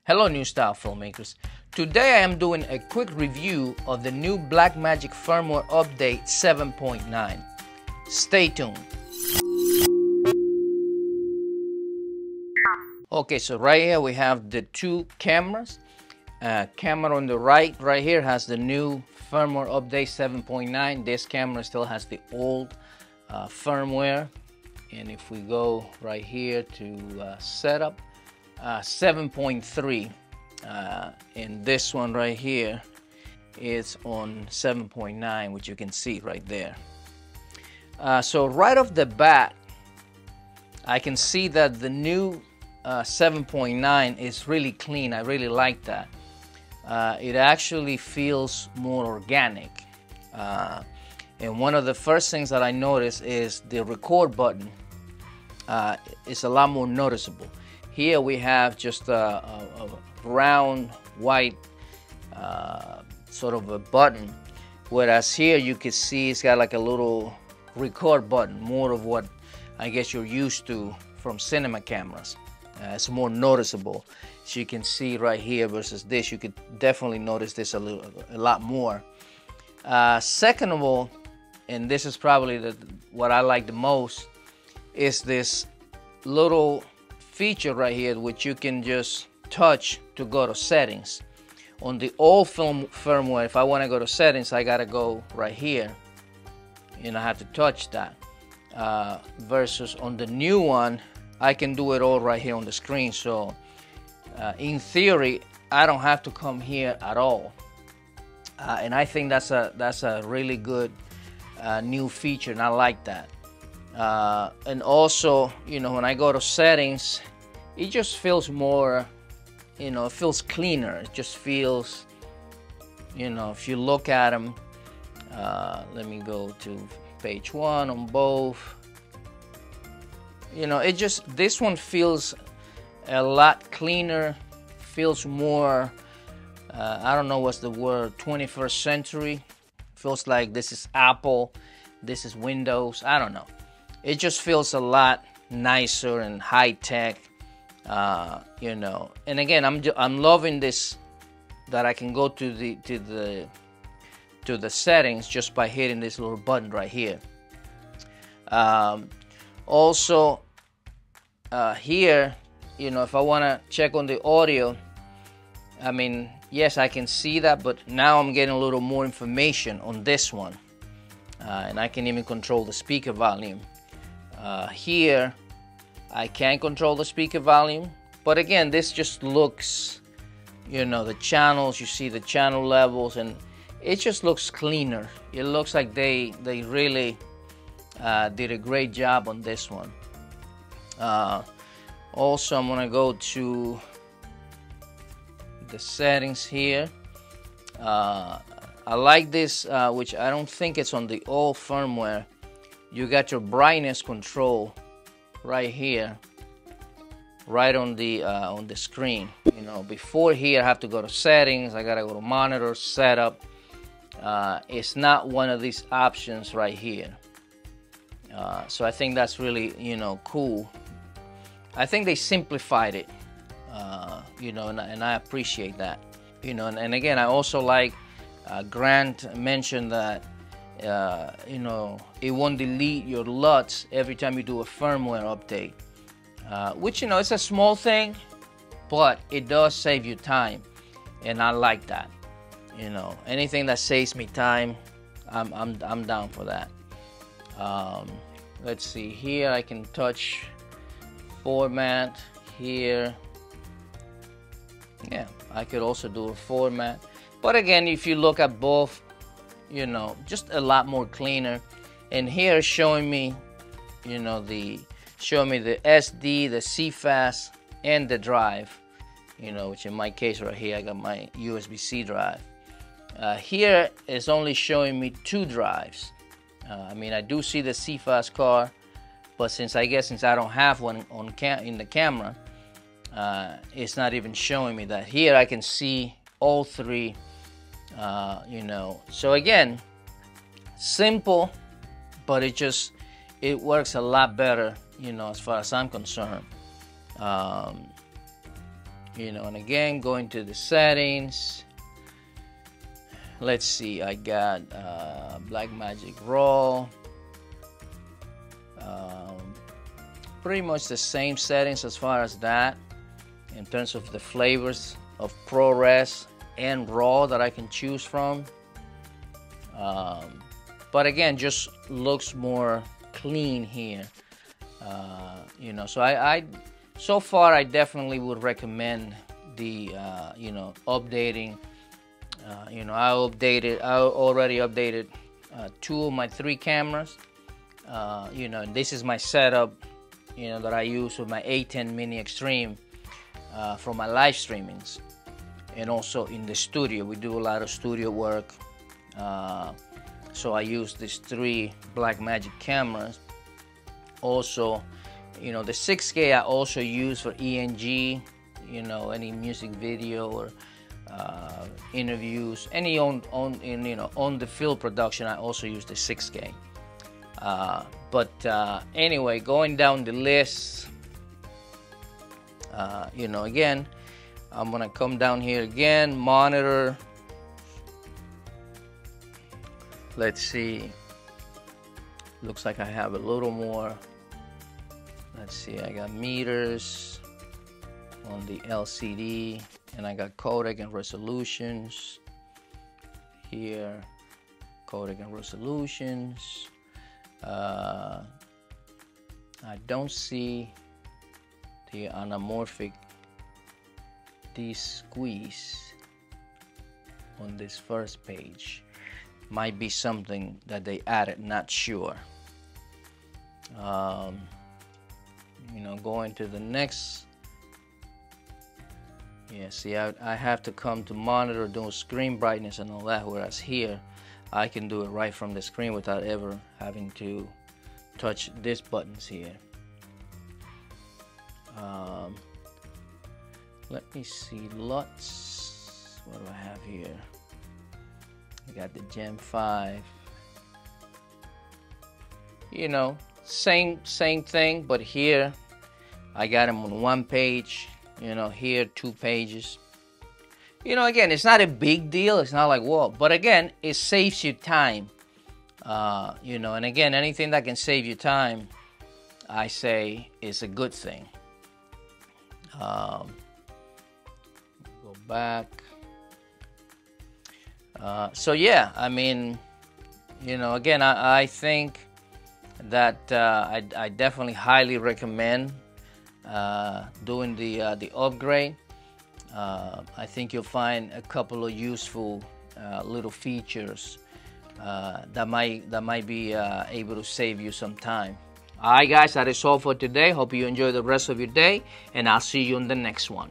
Hello new style filmmakers. Today I am doing a quick review of the new Blackmagic Firmware Update 7.9. Stay tuned. Okay, so right here we have the two cameras. Camera on the right here has the new firmware update 7.9. This camera still has the old firmware. And if we go right here to setup, 7.3, and this one right here is on 7.9, which you can see right there. So right off the bat, I can see that the new 7.9 is really clean. I really like that. It actually feels more organic. And one of the first things that I notice is the record button is a lot more noticeable. Here we have just a round white sort of a button, whereas here you can see it's got like a little record button, more of what I guess you're used to from cinema cameras. It's more noticeable. So you can see right here versus this, you could definitely notice this a lot more. Second of all, and this is probably what I like the most, is this little feature right here which you can just touch to go to settings. On the old firmware, if I want to go to settings, I gotta go right here and I have to touch that, versus on the new one I can do it all right here on the screen. So in theory I don't have to come here at all, and I think that's a really good new feature, and I like that. And also, you know, when I go to settings, it just feels more, you know, it feels cleaner. It just feels, you know, if you look at them, let me go to page 1 on both. You know, it just, this one feels a lot cleaner, feels more, I don't know what's the word, 21st century. Feels like this is Apple, this is Windows, I don't know. It just feels a lot nicer and high-tech, you know. And again, I'm loving this, that I can go to the settings just by hitting this little button right here. Also, here, you know, if I want to check on the audio, I mean, yes, I can see that, but now I'm getting a little more information on this one, and I can even control the speaker volume. Here I can't control the speaker volume, but again, this just looks, you know, the channels, you see the channel levels, and it just looks cleaner. It looks like they really did a great job on this one. Also, I'm gonna go to the settings here. I like this, which I don't think it's on the old firmware. You got your brightness control right here, right on the screen. You know, before here I have to go to settings, I gotta go to monitor, setup. It's not one of these options right here. So I think that's really, you know, cool. I think they simplified it, you know, and I appreciate that. You know, and again, I also like Grant mentioned that you know, it won't delete your LUTs every time you do a firmware update, which, you know, it's a small thing, but it does save you time, and I like that. You know, anything that saves me time, I'm down for that. Let's see, here I can touch format here. Yeah, I could also do a format, but again, if you look at both, you know, just a lot more cleaner. And here showing me, you know, the SD, the CFast, and the drive, you know, which in my case right here I got my USB-C drive. Here is only showing me 2 drives. I mean, I do see the CFast card, but since I don't have one in the camera, it's not even showing me that. Here I can see all 3. You know, so again, simple, but it works a lot better, you know, as far as I'm concerned. You know, and again, going to the settings. Let's see, I got Blackmagic Raw. Pretty much the same settings as far as that, in terms of the flavors of ProRes and RAW that I can choose from. But again, just looks more clean here. You know, so so far I definitely would recommend the you know, updating. You know, I already updated 2 of my 3 cameras. You know, this is my setup, you know, that I use with my A10 Mini Extreme for my live streamings, and also in the studio. We do a lot of studio work, so I use these 3 Blackmagic cameras. Also, you know, the 6K I also use for ENG, you know, any music video or interviews, any you know, on the field production. I also use the 6K. But anyway, going down the list, you know, again, I'm gonna come down here again, monitor. Let's see, looks like I have a little more. Let's see, I got meters on the LCD, and I got codec and resolutions here, codec and resolutions. I don't see the anamorphic de-squeeze on this first page. Might be something that they added, not sure. You know, going to the next. Yeah, see, I have to come to monitor, doing screen brightness and all that, whereas here I can do it right from the screen without ever having to touch these buttons here. Let me see, LUTs. What do I have here? I got the Gen 5. You know, same thing, but here I got them on 1 page. You know, here 2 pages. You know, again, it's not a big deal. It's not like, whoa. But again, it saves you time. You know, and again, anything that can save you time, I say, is a good thing. Go back. So yeah, I mean, you know, again, I think that I definitely highly recommend doing the upgrade. I think you'll find a couple of useful little features that might be able to save you some time. All right, guys, that is all for today. Hope you enjoy the rest of your day, and I'll see you in the next one.